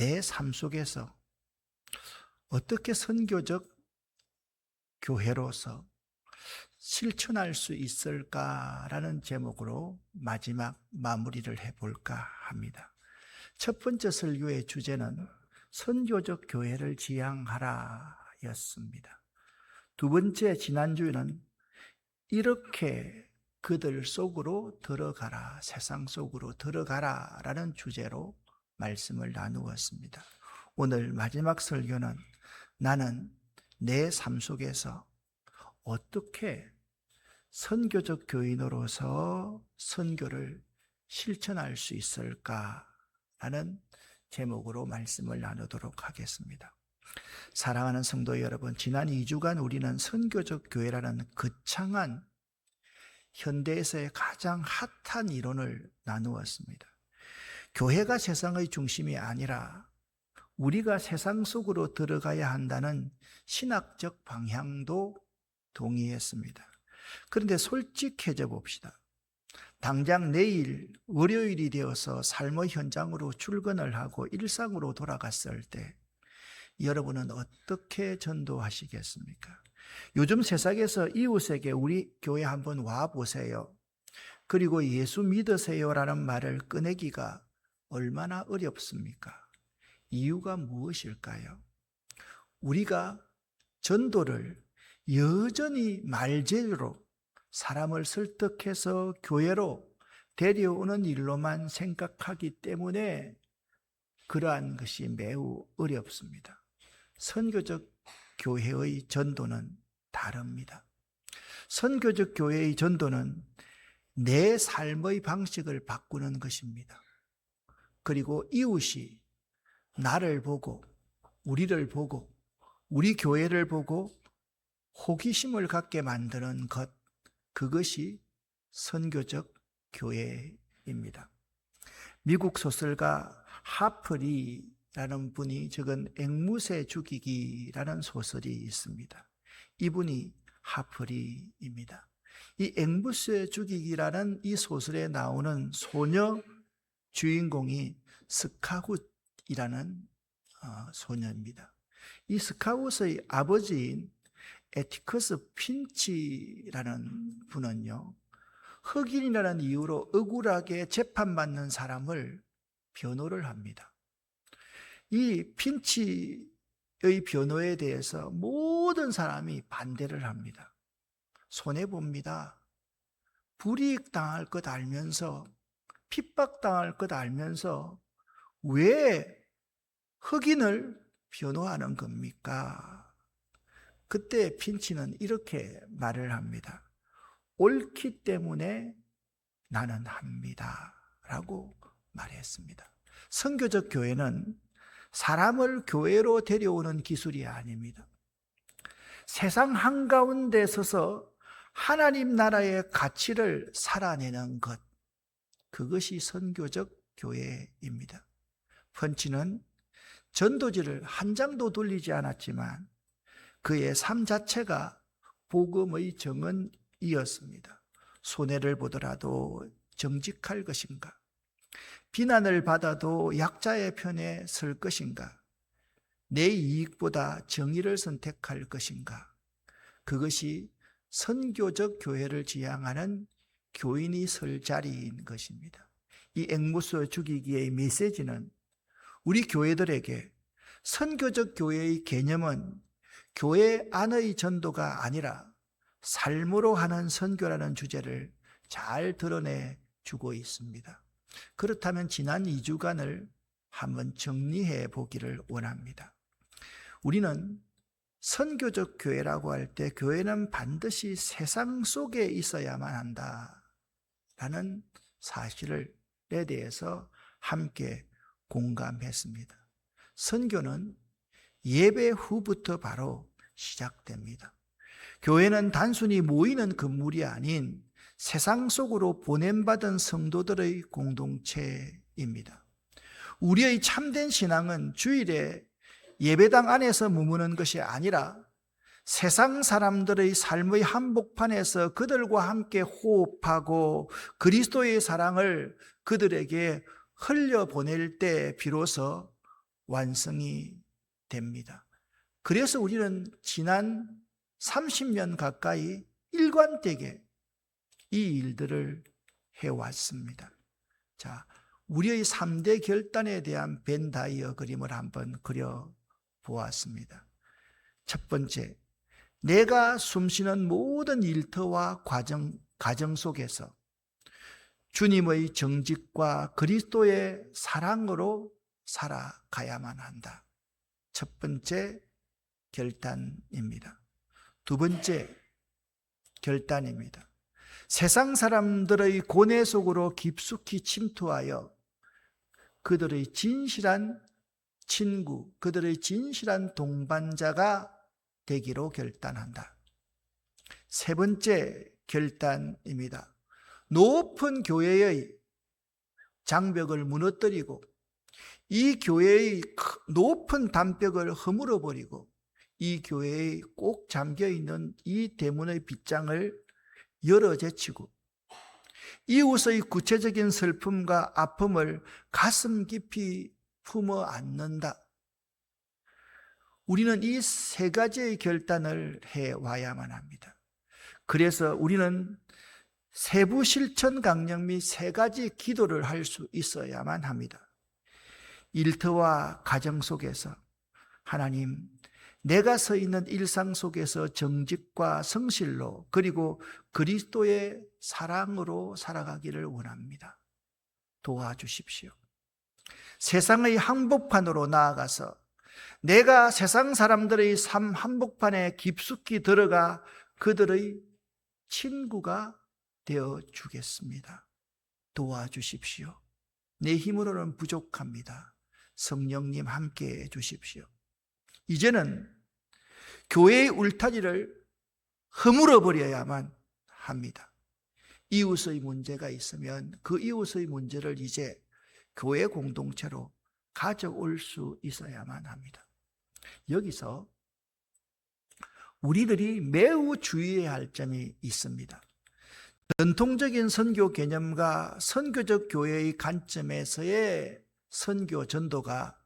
내 삶 속에서 어떻게 선교적 교회로서 실천할 수 있을까라는 제목으로 마지막 마무리를 해볼까 합니다. 첫 번째 설교의 주제는 선교적 교회를 지향하라 였습니다. 두 번째 지난주에는 이렇게 그들 속으로 들어가라, 세상 속으로 들어가라 라는 주제로 말씀을 나누었습니다. 오늘 마지막 설교는 나는 내 삶 속에서 어떻게 선교적 교인으로서 선교를 실천할 수 있을까라는 제목으로 말씀을 나누도록 하겠습니다. 사랑하는 성도 여러분, 지난 2주간 우리는 선교적 교회라는 거창한 현대에서의 가장 핫한 이론을 나누었습니다. 교회가 세상의 중심이 아니라 우리가 세상 속으로 들어가야 한다는 신학적 방향도 동의했습니다. 그런데 솔직해져 봅시다. 당장 내일 월요일이 되어서 삶의 현장으로 출근을 하고 일상으로 돌아갔을 때 여러분은 어떻게 전도하시겠습니까? 요즘 세상에서 이웃에게 우리 교회 한번 와보세요. 그리고 예수 믿으세요라는 말을 꺼내기가 얼마나 어렵습니까? 이유가 무엇일까요? 우리가 전도를 여전히 말재주로 사람을 설득해서 교회로 데려오는 일로만 생각하기 때문에 그러한 것이 매우 어렵습니다. 선교적 교회의 전도는 다릅니다. 선교적 교회의 전도는 내 삶의 방식을 바꾸는 것입니다. 그리고 이웃이 나를 보고, 우리를 보고, 우리 교회를 보고 호기심을 갖게 만드는 것, 그것이 선교적 교회입니다. 미국 소설가 하프리라는 분이 적은 앵무새 죽이기라는 소설이 있습니다. 이분이 하프리입니다. 이 앵무새 죽이기라는 이 소설에 나오는 소녀 주인공이 스카웃이라는 소녀입니다. 이 스카웃의 아버지인 에티커스 핀치라는 분은요, 흑인이라는 이유로 억울하게 재판받는 사람을 변호를 합니다. 이 핀치의 변호에 대해서 모든 사람이 반대를 합니다. 손해봅니다. 불이익당할 것 알면서, 핍박당할 것 알면서 왜 흑인을 변호하는 겁니까? 그때 핀치는 이렇게 말을 합니다. 옳기 때문에 나는 합니다 라고 말했습니다. 선교적 교회는 사람을 교회로 데려오는 기술이 아닙니다. 세상 한가운데 서서 하나님 나라의 가치를 살아내는 것, 그것이 선교적 교회입니다. 펀치는 전도지를 한 장도 돌리지 않았지만 그의 삶 자체가 복음의 정언이었습니다. 손해를 보더라도 정직할 것인가? 비난을 받아도 약자의 편에 설 것인가? 내 이익보다 정의를 선택할 것인가? 그것이 선교적 교회를 지향하는 교인이 설 자리인 것입니다. 이 앵무새 죽이기의 메시지는 우리 교회들에게 선교적 교회의 개념은 교회 안의 전도가 아니라 삶으로 하는 선교라는 주제를 잘 드러내 주고 있습니다. 그렇다면 지난 2주간을 한번 정리해 보기를 원합니다. 우리는 선교적 교회라고 할 때 교회는 반드시 세상 속에 있어야만 한다라는 사실에 대해서 함께 공감했습니다. 선교는 예배 후부터 바로 시작됩니다. 교회는 단순히 모이는 건물이 아닌 세상 속으로 보냄받은 성도들의 공동체입니다. 우리의 참된 신앙은 주일에 예배당 안에서 머무는 것이 아니라 세상 사람들의 삶의 한복판에서 그들과 함께 호흡하고 그리스도의 사랑을 그들에게 흘려보낼 때 비로소 완성이 됩니다. 그래서 우리는 지난 30년 가까이 일관되게 이 일들을 해왔습니다. 자, 우리의 3대 결단에 대한 벤 다이어 그림을 한번 그려보았습니다. 첫 번째, 내가 숨쉬는 모든 일터와 가정 속에서 주님의 정직과 그리스도의 사랑으로 살아가야만 한다. 첫 번째 결단입니다. 두 번째 결단입니다. 세상 사람들의 고뇌 속으로 깊숙이 침투하여 그들의 진실한 친구, 그들의 진실한 동반자가 되기로 결단한다. 세 번째 결단입니다. 높은 교회의 장벽을 무너뜨리고 이 교회의 높은 담벽을 허물어 버리고 이 교회에 꼭 잠겨있는 이 대문의 빗장을 열어 제치고 이웃의 구체적인 슬픔과 아픔을 가슴 깊이 품어 안는다. 우리는 이 세 가지의 결단을 해와야만 합니다. 그래서 우리는 세부 실천 강령 및 세 가지 기도를 할 수 있어야만 합니다. 일터와 가정 속에서 하나님, 내가 서 있는 일상 속에서 정직과 성실로 그리고 그리스도의 사랑으로 살아가기를 원합니다. 도와주십시오. 세상의 한복판으로 나아가서 내가 세상 사람들의 삶 한복판에 깊숙이 들어가 그들의 친구가 되어 주겠습니다. 도와주십시오. 내 힘으로는 부족합니다. 성령님 함께해 주십시오. 이제는 교회의 울타리를 허물어 버려야만 합니다. 이웃의 문제가 있으면 그 이웃의 문제를 이제 교회 공동체로 가져올 수 있어야만 합니다. 여기서 우리들이 매우 주의해야 할 점이 있습니다. 전통적인 선교 개념과 선교적 교회의 관점에서의 선교 전도가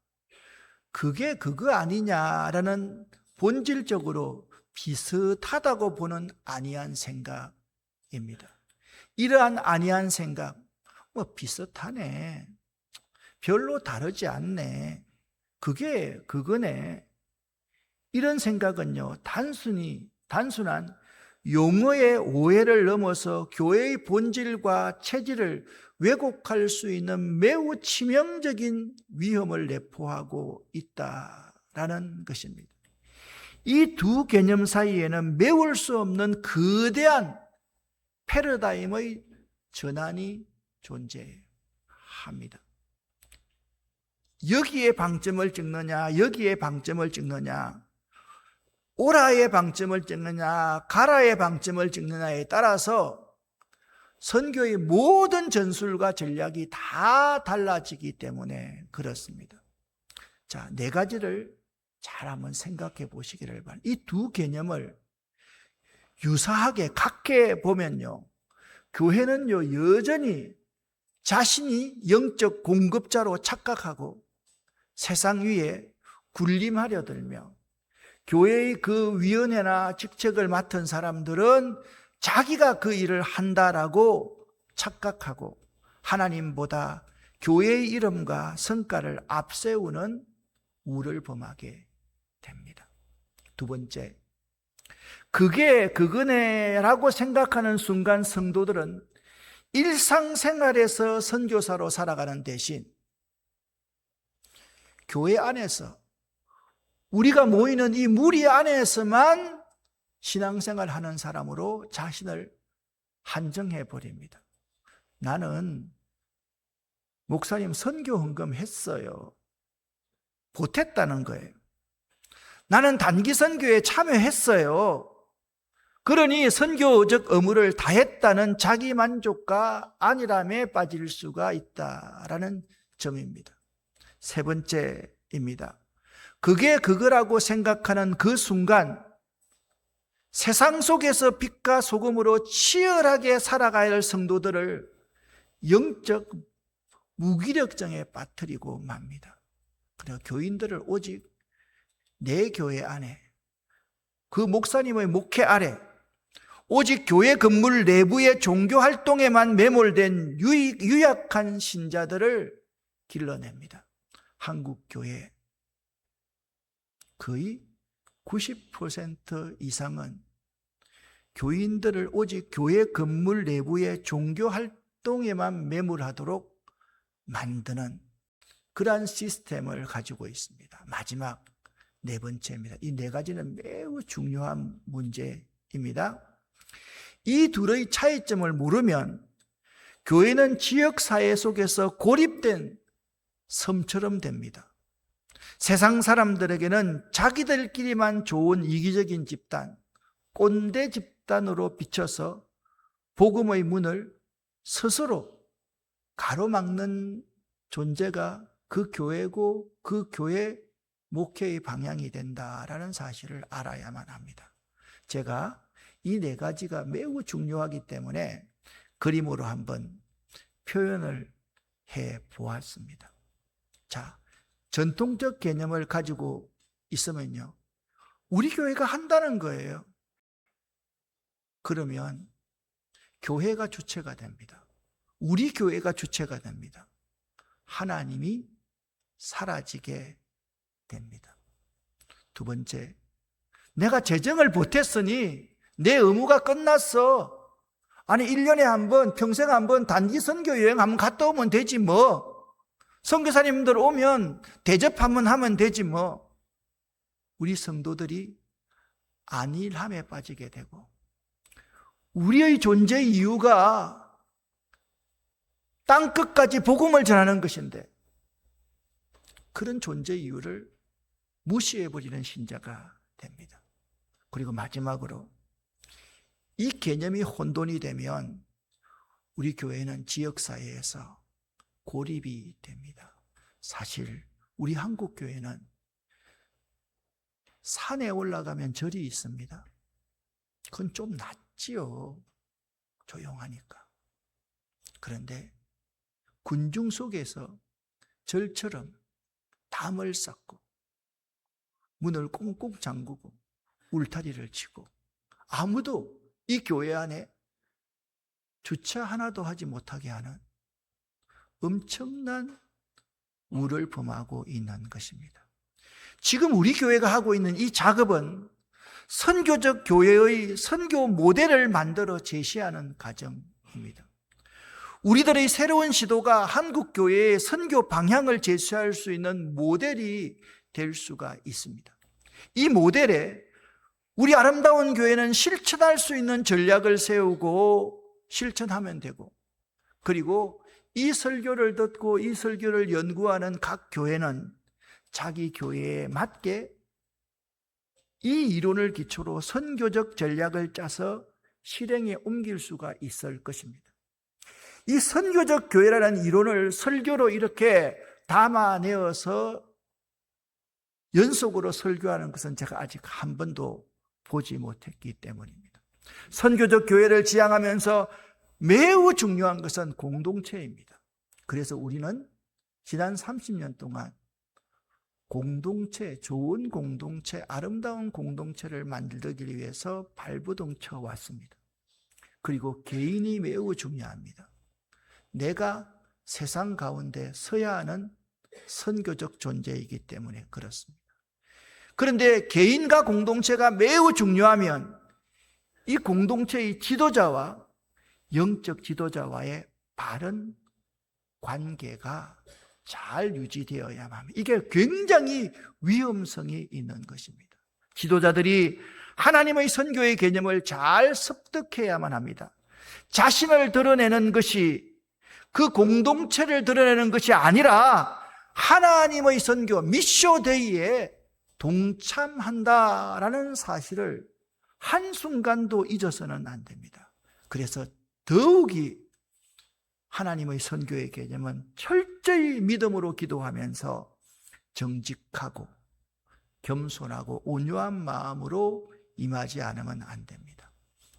그게 그거 아니냐라는 본질적으로 비슷하다고 보는 안이한 생각입니다. 이러한 안이한 생각, 비슷하네, 별로 다르지 않네, 그게 그거네, 이런 생각은요, 단순한 용어의 오해를 넘어서 교회의 본질과 체질을 왜곡할 수 있는 매우 치명적인 위험을 내포하고 있다라는 것입니다. 이 두 개념 사이에는 메울 수 없는 거대한 패러다임의 전환이 존재합니다. 여기에 방점을 찍느냐, 여기에 방점을 찍느냐, 오라의 방점을 찍느냐, 가라의 방점을 찍느냐에 따라서 선교의 모든 전술과 전략이 다 달라지기 때문에 그렇습니다. 자, 네 가지를 잘 한번 생각해 보시기를 바랍니다. 이 두 개념을 유사하게 같게 보면요, 교회는요 여전히 자신이 영적 공급자로 착각하고 세상 위에 군림하려 들며, 교회의 그 위원회나 직책을 맡은 사람들은 자기가 그 일을 한다라고 착각하고 하나님보다 교회의 이름과 성과를 앞세우는 우를 범하게 됩니다. 두 번째, 그게 그거네라고 생각하는 순간 성도들은 일상생활에서 선교사로 살아가는 대신 교회 안에서 우리가 모이는 이 무리 안에서만 신앙생활 하는 사람으로 자신을 한정해 버립니다. 나는 목사님 선교 헌금 했어요. 보탰다는 거예요. 나는 단기 선교에 참여했어요. 그러니 선교적 의무를 다했다는 자기 만족과 안일함에 빠질 수가 있다라는 점입니다. 세 번째입니다. 그게 그거라고 생각하는 그 순간 세상 속에서 빛과 소금으로 치열하게 살아가야 할 성도들을 영적 무기력증에 빠뜨리고 맙니다. 그래서 교인들을 오직 내 교회 안에, 그 목사님의 목회 아래, 오직 교회 건물 내부의 종교 활동에만 매몰된 유약한 신자들을 길러냅니다. 한국 교회 거의 90% 이상은 교인들을 오직 교회 건물 내부의 종교 활동에만 매몰하도록 만드는 그러한 시스템을 가지고 있습니다. 마지막 네 번째입니다. 이 네 가지는 매우 중요한 문제입니다. 이 둘의 차이점을 모르면 교회는 지역사회 속에서 고립된 섬처럼 됩니다. 세상 사람들에게는 자기들끼리만 좋은 이기적인 집단, 꼰대 집단으로 비춰서 복음의 문을 스스로 가로막는 존재가 그 교회고 그 교회 목회의 방향이 된다라는 사실을 알아야만 합니다. 제가 이 네 가지가 매우 중요하기 때문에 그림으로 한번 표현을 해 보았습니다. 자, 전통적 개념을 가지고 있으면요, 우리 교회가 한다는 거예요. 그러면 교회가 주체가 됩니다. 우리 교회가 주체가 됩니다. 하나님이 사라지게 됩니다. 두 번째, 내가 재정을 보탰으니 내 의무가 끝났어. 아니 1년에 한 번, 평생 한 번 단기 선교 여행 한번 갔다 오면 되지 뭐. 선교사님들 오면 대접 한번 하면 되지 뭐. 우리 성도들이 안일함에 빠지게 되고, 우리의 존재 이유가 땅끝까지 복음을 전하는 것인데 그런 존재 이유를 무시해버리는 신자가 됩니다. 그리고 마지막으로 이 개념이 혼돈이 되면 우리 교회는 지역사회에서 고립이 됩니다. 사실 우리 한국 교회는 산에 올라가면 절이 있습니다. 그건 좀 낫지요. 조용하니까. 그런데 군중 속에서 절처럼 담을 쌓고 문을 꽁꽁 잠그고 울타리를 치고 아무도 이 교회 안에 주차 하나도 하지 못하게 하는 엄청난 우를 범하고 있는 것입니다. 지금 우리 교회가 하고 있는 이 작업은 선교적 교회의 선교 모델을 만들어 제시하는 과정입니다. 우리들의 새로운 시도가 한국 교회의 선교 방향을 제시할 수 있는 모델이 될 수가 있습니다. 이 모델에 우리 아름다운 교회는 실천할 수 있는 전략을 세우고 실천하면 되고, 그리고 이 설교를 듣고 이 설교를 연구하는 각 교회는 자기 교회에 맞게 이 이론을 기초로 선교적 전략을 짜서 실행에 옮길 수가 있을 것입니다. 이 선교적 교회라는 이론을 설교로 이렇게 담아내어서 연속으로 설교하는 것은 제가 아직 한 번도 보지 못했기 때문입니다. 선교적 교회를 지향하면서 매우 중요한 것은 공동체입니다. 그래서 우리는 지난 30년 동안 공동체, 좋은 공동체, 아름다운 공동체를 만들기 위해서 발버둥 쳐 왔습니다. 그리고 개인이 매우 중요합니다. 내가 세상 가운데 서야 하는 선교적 존재이기 때문에 그렇습니다. 그런데 개인과 공동체가 매우 중요하면 이 공동체의 지도자와 영적 지도자와의 바른 관계가 잘 유지되어야만 합니다. 이게 굉장히 위험성이 있는 것입니다. 지도자들이 하나님의 선교의 개념을 잘 습득해야만 합니다. 자신을 드러내는 것이, 그 공동체를 드러내는 것이 아니라 하나님의 선교, 미쇼데이에 동참한다라는 사실을 한순간도 잊어서는 안 됩니다. 그래서 더욱이 하나님의 선교의 개념은 철저히 믿음으로 기도하면서 정직하고 겸손하고 온유한 마음으로 임하지 않으면 안 됩니다.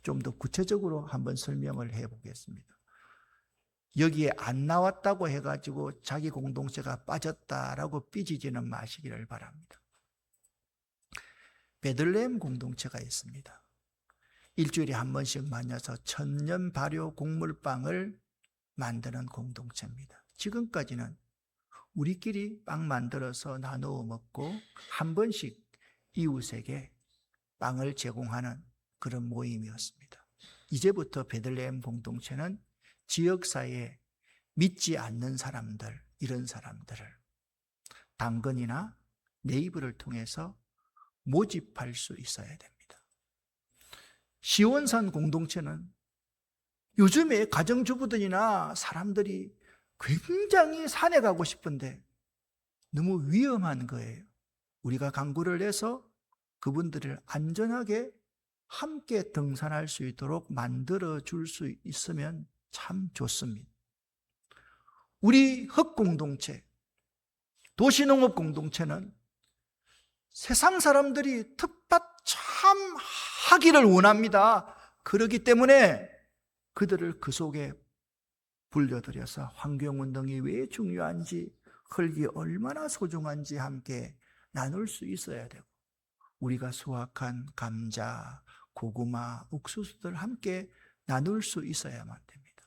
좀 더 구체적으로 한번 설명을 해보겠습니다. 여기에 안 나왔다고 해가지고 자기 공동체가 빠졌다라고 삐지지는 마시기를 바랍니다. 베들레헴 공동체가 있습니다. 일주일에 한 번씩 만나서 천년 발효 곡물빵을 만드는 공동체입니다. 지금까지는 우리끼리 빵 만들어서 나누어 먹고 한 번씩 이웃에게 빵을 제공하는 그런 모임이었습니다. 이제부터 베들레헴 공동체는 지역사회에 믿지 않는 사람들, 이런 사람들을 당근이나 네이버를 통해서 모집할 수 있어야 됩니다. 시온산 공동체는 요즘에 가정주부들이나 사람들이 굉장히 산에 가고 싶은데 너무 위험한 거예요. 우리가 강구를 해서 그분들을 안전하게 함께 등산할 수 있도록 만들어 줄 수 있으면 참 좋습니다. 우리 흑공동체, 도시농업 공동체는 세상 사람들이 텃밭 참 하기를 원합니다. 그렇기 때문에 그들을 그 속에 불려들여서 환경운동이 왜 중요한지, 흙이 얼마나 소중한지 함께 나눌 수 있어야 되고, 우리가 수확한 감자, 고구마, 옥수수들 함께 나눌 수 있어야만 됩니다.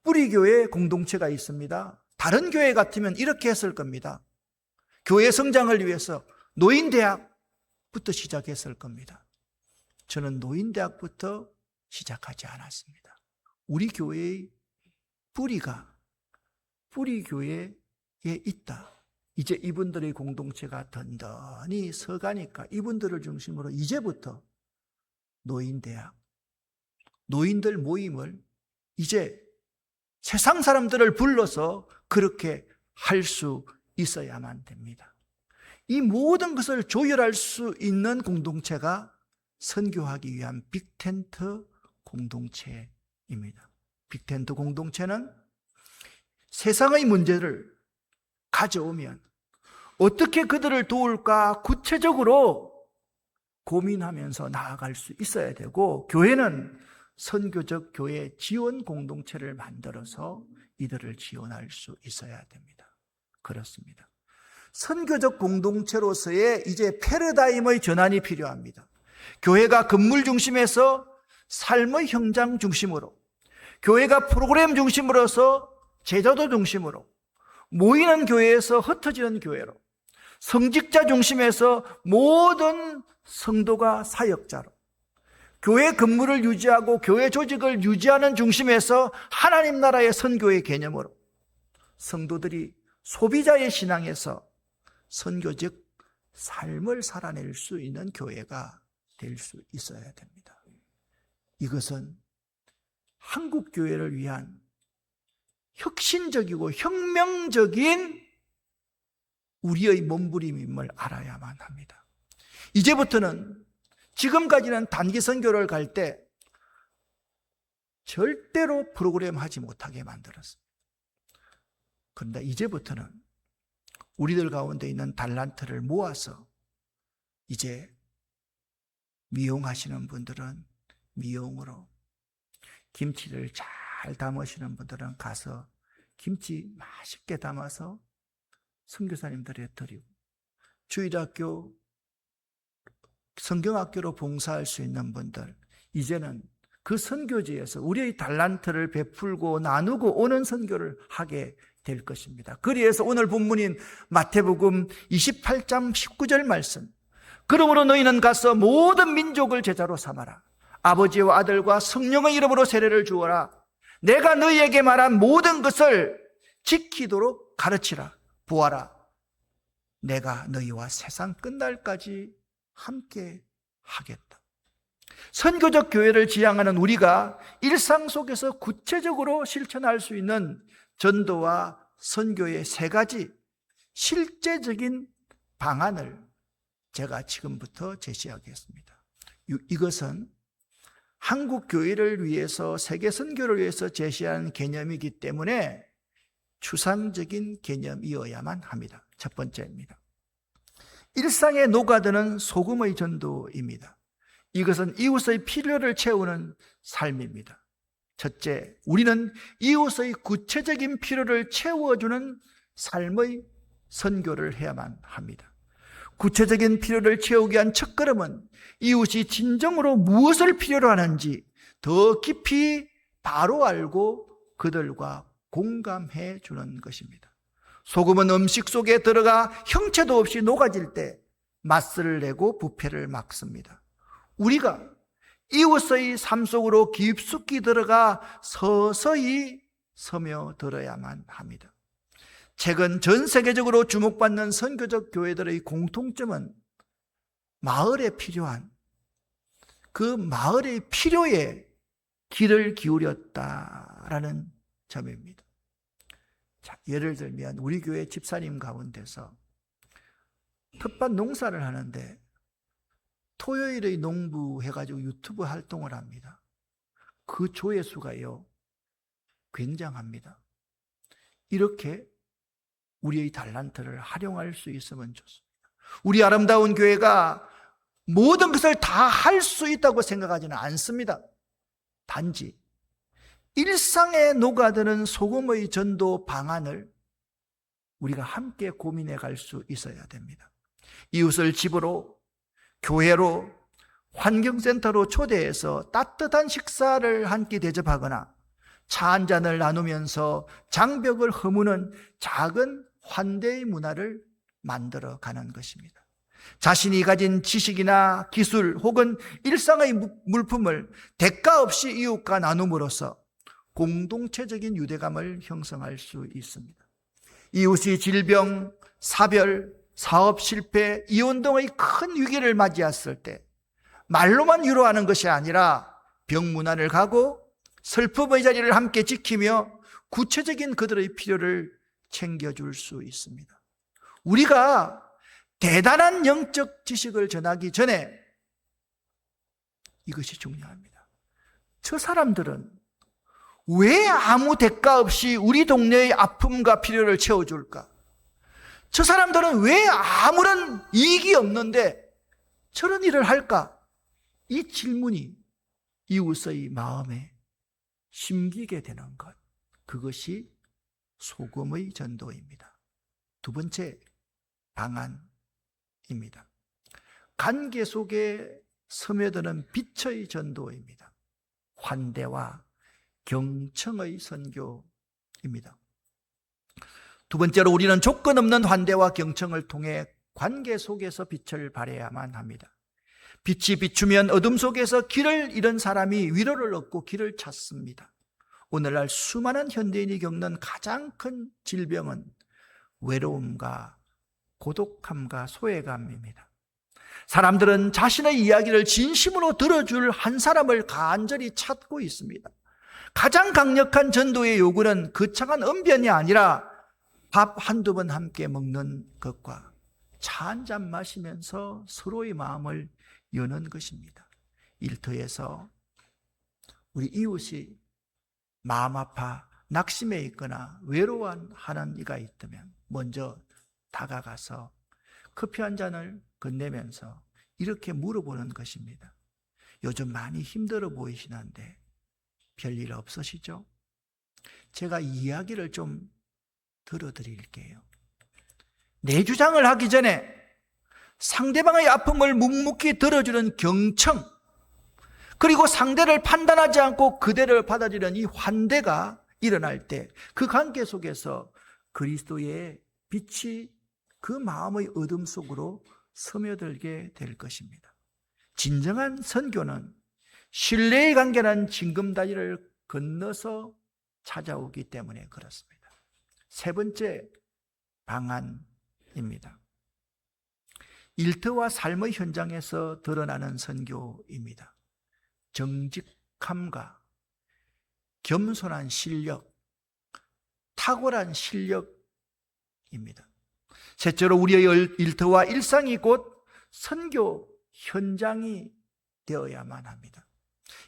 뿌리교회 공동체가 있습니다. 다른 교회 같으면 이렇게 했을 겁니다. 교회 성장을 위해서 노인대학부터 시작했을 겁니다. 저는 노인대학부터 시작하지 않았습니다. 우리 교회의 뿌리교회에 있다. 이제 이분들의 공동체가 든든히 서가니까 이분들을 중심으로 이제부터 노인대학, 노인들 모임을 이제 세상 사람들을 불러서 그렇게 할 수 있어야만 됩니다. 이 모든 것을 조율할 수 있는 공동체가 선교하기 위한 빅텐트 공동체입니다. 빅텐트 공동체는 세상의 문제를 가져오면 어떻게 그들을 도울까 구체적으로 고민하면서 나아갈 수 있어야 되고, 교회는 선교적 교회 지원 공동체를 만들어서 이들을 지원할 수 있어야 됩니다. 그렇습니다. 선교적 공동체로서의 이제 패러다임의 전환이 필요합니다. 교회가 건물 중심에서 삶의 현장 중심으로, 교회가 프로그램 중심으로서 제자도 중심으로, 모이는 교회에서 흩어지는 교회로, 성직자 중심에서 모든 성도가 사역자로, 교회 건물을 유지하고 교회 조직을 유지하는 중심에서 하나님 나라의 선교의 개념으로, 성도들이 소비자의 신앙에서 선교적 삶을 살아낼 수 있는 교회가 될 수 있어야 됩니다. 이것은 한국 교회를 위한 혁신적이고 혁명적인 우리의 몸부림임을 알아야만 합니다. 이제부터는, 지금까지는 단기 선교를 갈 때 절대로 프로그램 하지 못하게 만들었습니다. 그런데 이제부터는 우리들 가운데 있는 달란트를 모아서 이제 미용하시는 분들은 미용으로, 김치를 잘 담으시는 분들은 가서 김치 맛있게 담아서 선교사님들에 드리고, 주일학교, 성경학교로 봉사할 수 있는 분들, 이제는 그 선교지에서 우리의 달란트를 베풀고 나누고 오는 선교를 하게 될 것입니다. 그래서 오늘 본문인 마태복음 28장 19절 말씀, 그러므로 너희는 가서 모든 민족을 제자로 삼아라. 아버지와 아들과 성령의 이름으로 세례를 주어라. 내가 너희에게 말한 모든 것을 지키도록 가르치라. 보아라, 내가 너희와 세상 끝날까지 함께 하겠다. 선교적 교회를 지향하는 우리가 일상 속에서 구체적으로 실천할 수 있는 전도와 선교의 세 가지 실제적인 방안을 제가 지금부터 제시하겠습니다. 이것은 한국 교회를 위해서, 세계 선교를 위해서 제시한 개념이기 때문에 추상적인 개념이어야만 합니다. 첫 번째입니다. 일상에 녹아드는 소금의 전도입니다. 이것은 이웃의 필요를 채우는 삶입니다. 첫째, 우리는 이웃의 구체적인 필요를 채워주는 삶의 선교를 해야만 합니다. 구체적인 필요를 채우기 위한 첫걸음은 이웃이 진정으로 무엇을 필요로 하는지 더 깊이 바로 알고 그들과 공감해 주는 것입니다. 소금은 음식 속에 들어가 형체도 없이 녹아질 때 맛을 내고 부패를 막습니다. 우리가 이웃의 삶 속으로 깊숙이 들어가 서서히 스며들어야만 합니다. 최근 전 세계적으로 주목받는 선교적 교회들의 공통점은 마을에 필요한 그 마을의 필요에 귀를 기울였다라는 점입니다. 자, 예를 들면 우리 교회 집사님 가운데서 텃밭 농사를 하는데 토요일의 농부 해가지고 유튜브 활동을 합니다. 그 조회수가요 굉장합니다. 이렇게 우리의 달란트를 활용할 수 있으면 좋습니다. 우리 아름다운 교회가 모든 것을 다 할 수 있다고 생각하지는 않습니다. 단지 일상에 녹아드는 소금의 전도 방안을 우리가 함께 고민해 갈 수 있어야 됩니다. 이웃을 집으로, 교회로, 환경센터로 초대해서 따뜻한 식사를 한 끼 대접하거나 차 한 잔을 나누면서 장벽을 허무는 작은 환대의 문화를 만들어 가는 것입니다. 자신이 가진 지식이나 기술 혹은 일상의 물품을 대가 없이 이웃과 나눔으로써 공동체적인 유대감을 형성할 수 있습니다. 이웃이 질병, 사별, 사업 실패, 이혼 등의 큰 위기를 맞이했을 때 말로만 위로하는 것이 아니라 병문안을 가고 슬픔의 자리를 함께 지키며 구체적인 그들의 필요를 챙겨줄 수 있습니다. 우리가 대단한 영적 지식을 전하기 전에 이것이 중요합니다. 저 사람들은 왜 아무 대가 없이 우리 동네의 아픔과 필요를 채워줄까? 저 사람들은 왜 아무런 이익이 없는데 저런 일을 할까? 이 질문이 이웃의 마음에 심기게 되는 것, 그것이 소금의 전도입니다. 두 번째 방안입니다. 관계 속에 스며드는 빛의 전도입니다. 환대와 경청의 선교입니다. 두 번째로 우리는 조건 없는 환대와 경청을 통해 관계 속에서 빛을 발해야만 합니다. 빛이 비추면 어둠 속에서 길을 잃은 사람이 위로를 얻고 길을 찾습니다. 오늘날 수많은 현대인이 겪는 가장 큰 질병은 외로움과 고독함과 소외감입니다. 사람들은 자신의 이야기를 진심으로 들어줄 한 사람을 간절히 찾고 있습니다. 가장 강력한 전도의 요구는 거창한 언변이 아니라 밥 한두 번 함께 먹는 것과 차 한 잔 마시면서 서로의 마음을 여는 것입니다. 일터에서 우리 이웃이 마음 아파 낙심해 있거나 외로워하는 이가 있다면 먼저 다가가서 커피 한 잔을 건네면서 이렇게 물어보는 것입니다. 요즘 많이 힘들어 보이시는데 별일 없으시죠? 제가 이야기를 좀 들어드릴게요. 내 주장을 하기 전에 상대방의 아픔을 묵묵히 들어주는 경청, 그리고 상대를 판단하지 않고 그대를 받아들이는 이 환대가 일어날 때 그 관계 속에서 그리스도의 빛이 그 마음의 어둠 속으로 스며들게 될 것입니다. 진정한 선교는 신뢰의 관계라는 징검다리를 건너서 찾아오기 때문에 그렇습니다. 세 번째 방안입니다. 일터와 삶의 현장에서 드러나는 선교입니다. 정직함과 겸손한 실력, 탁월한 실력입니다. 셋째로 우리의 일터와 일상이 곧 선교 현장이 되어야만 합니다.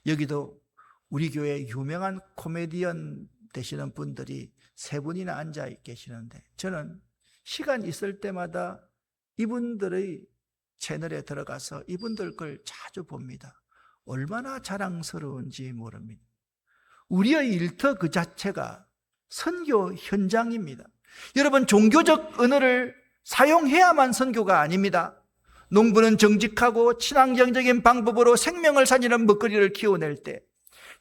여기도 우리 교회 유명한 코미디언 되시는 분들이 세 분이나 앉아 계시는데 저는 시간 있을 때마다 이분들의 채널에 들어가서 이분들 걸 자주 봅니다. 얼마나 자랑스러운지 모릅니다. 우리의 일터 그 자체가 선교 현장입니다. 여러분, 종교적 언어를 사용해야만 선교가 아닙니다. 농부는 정직하고 친환경적인 방법으로 생명을 살리는 먹거리를 키워낼 때,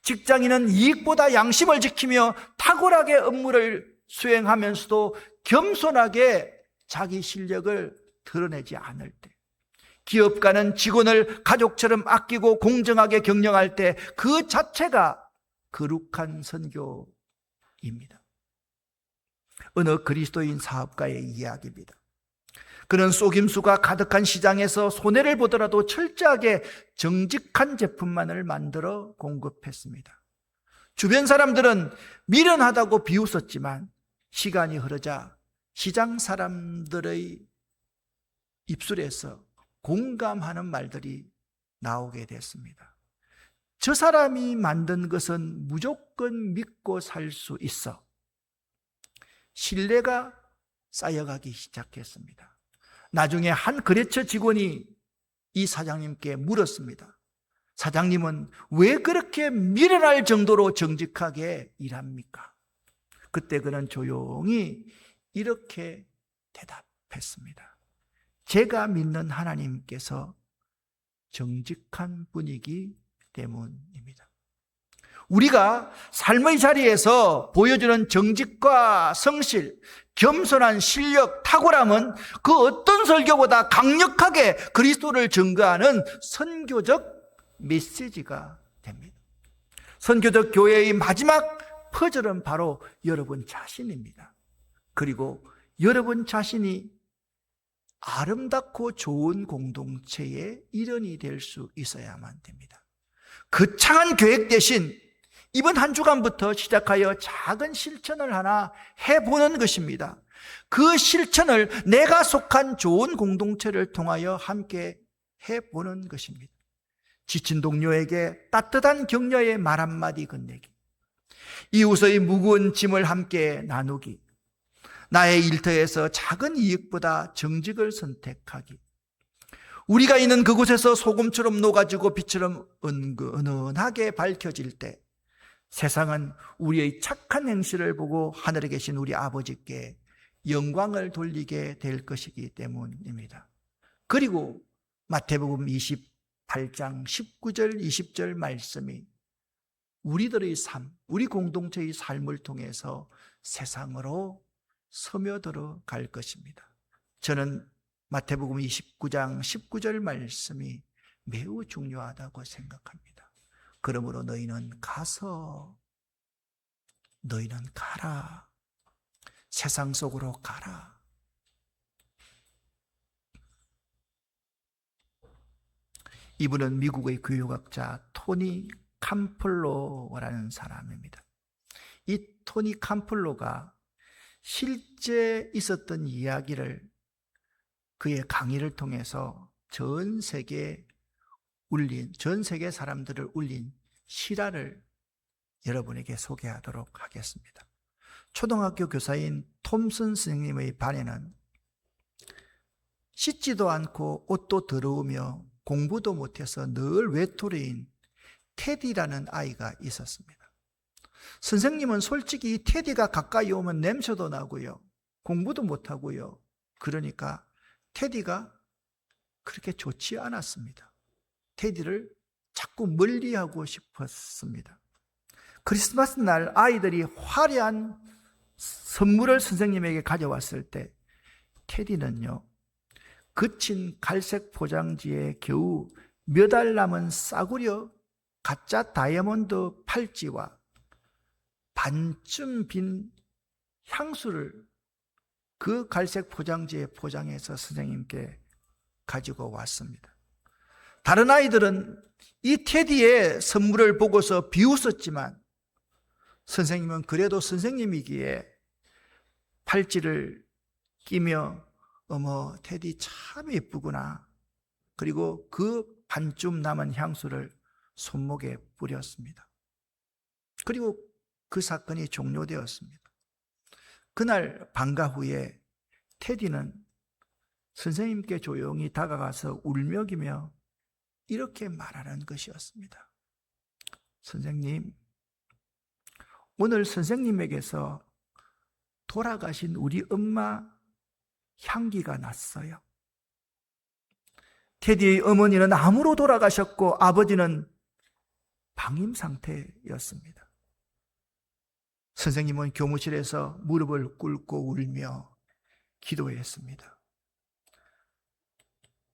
직장인은 이익보다 양심을 지키며 탁월하게 업무를 수행하면서도 겸손하게 자기 실력을 드러내지 않을 때, 기업가는 직원을 가족처럼 아끼고 공정하게 경영할 때 그 자체가 거룩한 선교입니다. 어느 그리스도인 사업가의 이야기입니다. 그는 속임수가 가득한 시장에서 손해를 보더라도 철저하게 정직한 제품만을 만들어 공급했습니다. 주변 사람들은 미련하다고 비웃었지만 시간이 흐르자 시장 사람들의 입술에서 공감하는 말들이 나오게 됐습니다. 저 사람이 만든 것은 무조건 믿고 살 수 있어. 신뢰가 쌓여가기 시작했습니다. 나중에 한 거래처 직원이 이 사장님께 물었습니다. 사장님은 왜 그렇게 미련할 정도로 정직하게 일합니까? 그때 그는 조용히 이렇게 대답했습니다. 제가 믿는 하나님께서 정직한 분이기 때문입니다. 우리가 삶의 자리에서 보여주는 정직과 성실, 겸손한 실력, 탁월함은 그 어떤 설교보다 강력하게 그리스도를 증거하는 선교적 메시지가 됩니다. 선교적 교회의 마지막 퍼즐은 바로 여러분 자신입니다. 그리고 여러분 자신이 아름답고 좋은 공동체의 일원이 될 수 있어야만 됩니다. 거창한 계획 대신 이번 한 주간부터 시작하여 작은 실천을 하나 해보는 것입니다. 그 실천을 내가 속한 좋은 공동체를 통하여 함께 해보는 것입니다. 지친 동료에게 따뜻한 격려의 말 한마디 건네기, 이웃의 무거운 짐을 함께 나누기, 나의 일터에서 작은 이익보다 정직을 선택하기, 우리가 있는 그곳에서 소금처럼 녹아지고 빛처럼 은은하게 밝혀질 때 세상은 우리의 착한 행실을 보고 하늘에 계신 우리 아버지께 영광을 돌리게 될 것이기 때문입니다. 그리고 마태복음 28장 19절 20절 말씀이 우리들의 삶, 우리 공동체의 삶을 통해서 세상으로 스며들어 갈 것입니다. 저는 마태복음 29장 19절 말씀이 매우 중요하다고 생각합니다. 그러므로 너희는 가라. 세상 속으로 가라. 이분은 미국의 교육학자 토니 캄플로라는 사람입니다. 이 토니 캄플로가 실제 있었던 이야기를 그의 강의를 통해서 전 세계 사람들을 울린 실화를 여러분에게 소개하도록 하겠습니다. 초등학교 교사인 톰슨 선생님의 반에는 씻지도 않고 옷도 더러우며 공부도 못해서 늘 외톨이인 테디라는 아이가 있었습니다. 선생님은 솔직히 이 테디가 가까이 오면 냄새도 나고요, 공부도 못하고요, 그러니까 테디가 그렇게 좋지 않았습니다. 테디를 자꾸 멀리하고 싶었습니다. 크리스마스 날 아이들이 화려한 선물을 선생님에게 가져왔을 때 테디는요, 거친 갈색 포장지에 겨우 몇 알 남은 싸구려 가짜 다이아몬드 팔찌와 반쯤 빈 향수를 그 갈색 포장지에 포장해서 선생님께 가지고 왔습니다. 다른 아이들은 이 테디의 선물을 보고서 비웃었지만 선생님은 그래도 선생님이기에 팔찌를 끼며 어머, 테디 참 예쁘구나, 그리고 그 반쯤 남은 향수를 손목에 뿌렸습니다. 그리고 그 사건이 종료되었습니다. 그날 방과 후에 테디는 선생님께 조용히 다가가서 울먹이며 이렇게 말하는 것이었습니다. 선생님, 오늘 선생님에게서 돌아가신 우리 엄마 향기가 났어요. 테디의 어머니는 암으로 돌아가셨고 아버지는 방임 상태였습니다. 선생님은 교무실에서 무릎을 꿇고 울며 기도했습니다.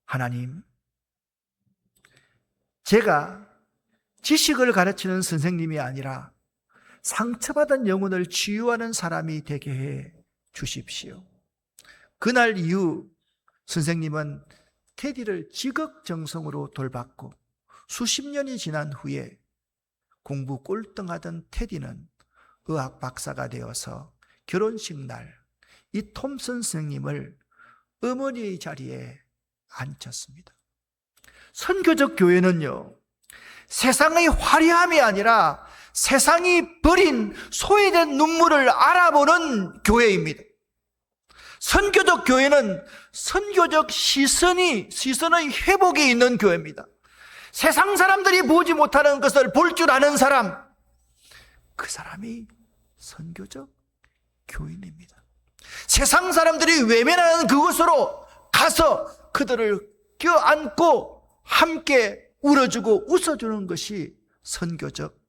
하나님, 제가 지식을 가르치는 선생님이 아니라 상처받은 영혼을 치유하는 사람이 되게 해 주십시오. 그날 이후 선생님은 테디를 지극정성으로 돌봤고 수십 년이 지난 후에 공부 꼴등하던 테디는 의학 박사가 되어서 결혼식 날 이 톰슨 선생님을 어머니의 자리에 앉혔습니다. 선교적 교회는요, 세상의 화려함이 아니라 세상이 버린 소외된 눈물을 알아보는 교회입니다. 선교적 교회는 선교적 시선의 회복이 있는 교회입니다. 세상 사람들이 보지 못하는 것을 볼 줄 아는 사람, 그 사람이 선교적 교인입니다. 세상 사람들이 외면하는 그곳으로 가서 그들을 껴안고 함께 울어주고 웃어주는 것이 선교적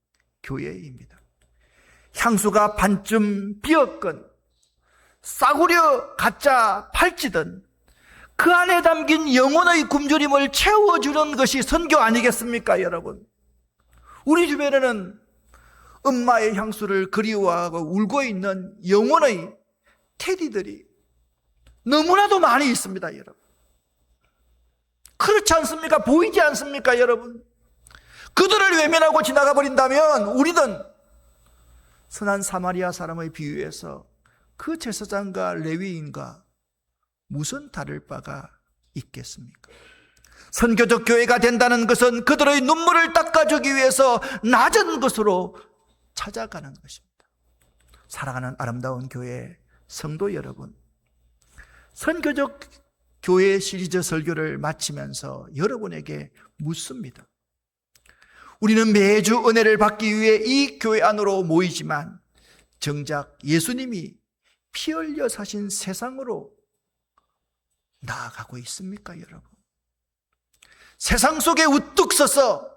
교회입니다. 향수가 반쯤 비었건 싸구려 가짜 팔찌든 그 안에 담긴 영혼의 굶주림을 채워주는 것이 선교 아니겠습니까, 여러분? 우리 주변에는 엄마의 향수를 그리워하고 울고 있는 영혼의 테디들이 너무나도 많이 있습니다, 여러분. 그렇지 않습니까? 보이지 않습니까, 여러분? 그들을 외면하고 지나가 버린다면 우리는 선한 사마리아 사람의 비유에서 그 제사장과 레위인과 무슨 다를 바가 있겠습니까? 선교적 교회가 된다는 것은 그들의 눈물을 닦아주기 위해서 낮은 곳으로 찾아가는 것입니다. 사랑하는 아름다운 교회 성도 여러분, 선교적 교회 시리즈 설교를 마치면서 여러분에게 묻습니다. 우리는 매주 은혜를 받기 위해 이 교회 안으로 모이지만 정작 예수님이 피 흘려 사신 세상으로 나아가고 있습니까, 여러분? 세상 속에 우뚝 서서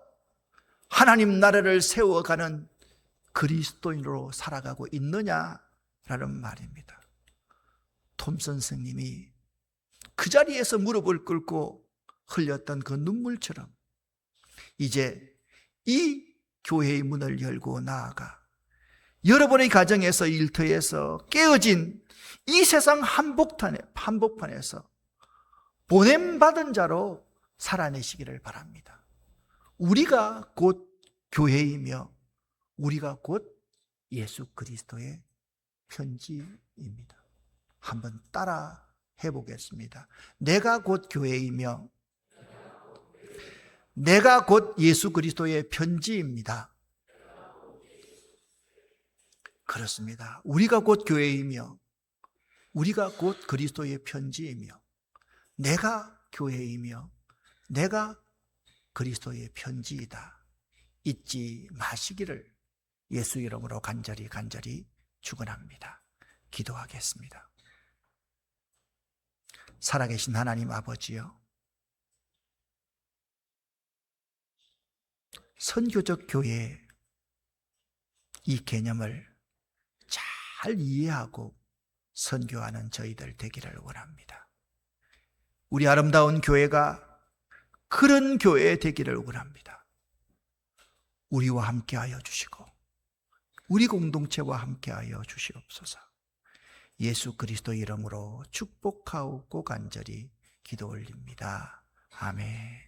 하나님 나라를 세워가는 그리스도인으로 살아가고 있느냐라는 말입니다. 톰 선생님이 그 자리에서 무릎을 꿇고 흘렸던 그 눈물처럼 이제 이 교회의 문을 열고 나아가 여러분의 가정에서, 일터에서 깨어진 이 세상 한복판에서 보냄받은 자로 살아내시기를 바랍니다. 우리가 곧 교회이며 우리가 곧 예수 그리스도의 편지입니다. 한번 따라 해보겠습니다. 내가 곧 교회이며 내가 곧 예수 그리스도의 편지입니다. 그렇습니다. 우리가 곧 교회이며 우리가 곧 그리스도의 편지이며 내가 교회이며 내가 그리스도의 편지이다. 잊지 마시기를 예수 이름으로 간절히 축원합니다. 기도하겠습니다. 살아계신 하나님 아버지요, 선교적 교회 이 개념을 잘 이해하고 선교하는 저희들 되기를 원합니다. 우리 아름다운 교회가 그런 교회 되기를 원합니다. 우리와 함께하여 주시고 우리 공동체와 함께하여 주시옵소서. 예수 그리스도 이름으로 축복하옵고 간절히 기도 올립니다. 아멘.